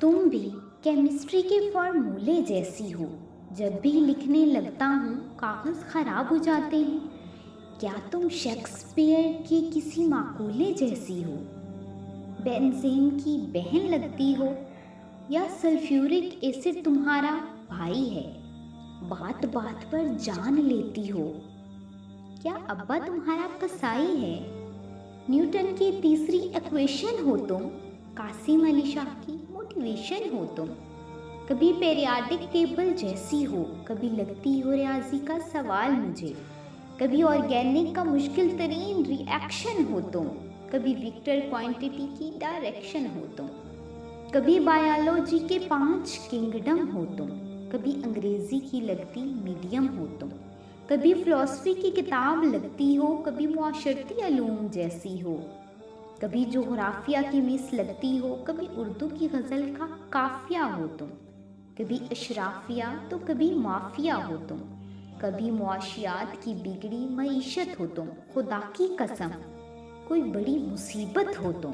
तुम भी केमिस्ट्री के फॉर्मूले जैसी हो। जब भी लिखने लगता हूँ कागज़ खराब हो जाते हैं। क्या तुम शेक्सपियर के किसी माकूले जैसी हो? बेंजीन की बहन लगती हो या सल्फ्यूरिक एसिड तुम्हारा भाई है? बात बात पर जान लेती हो। क्या अब्बा तुम्हारा कसाई है? न्यूटन की तीसरी इक्वेशन हो तुम। कासिम अली शाह की मोटिवेशन हो तुम। कभी पेरियाडिक टेबल जैसी हो, कभी लगती हो रियाजी का सवाल मुझे। कभी ऑर्गेनिक का मुश्किल तरीन रिएक्शन हो तुम। कभी विक्टर क्वांटिटी की डायरेक्शन हो तुम। कभी बायोलॉजी के 5 किंगडम हो तुम। कभी अंग्रेजी की लगती मीडियम हो तुम। कभी फिलॉसफी की किताब लगती हो, कभी मुआशरती अलूम जैसी हो। कभी जोग्राफिया की मिस लगती हो, कभी उर्दू की गज़ल का काफिया हो तुम। कभी अशराफिया तो कभी माफिया हो तुम। कभी मुआशियात की बिगड़ी मईशत हो तुम। खुदा की कसम कोई बड़ी मुसीबत हो तुम।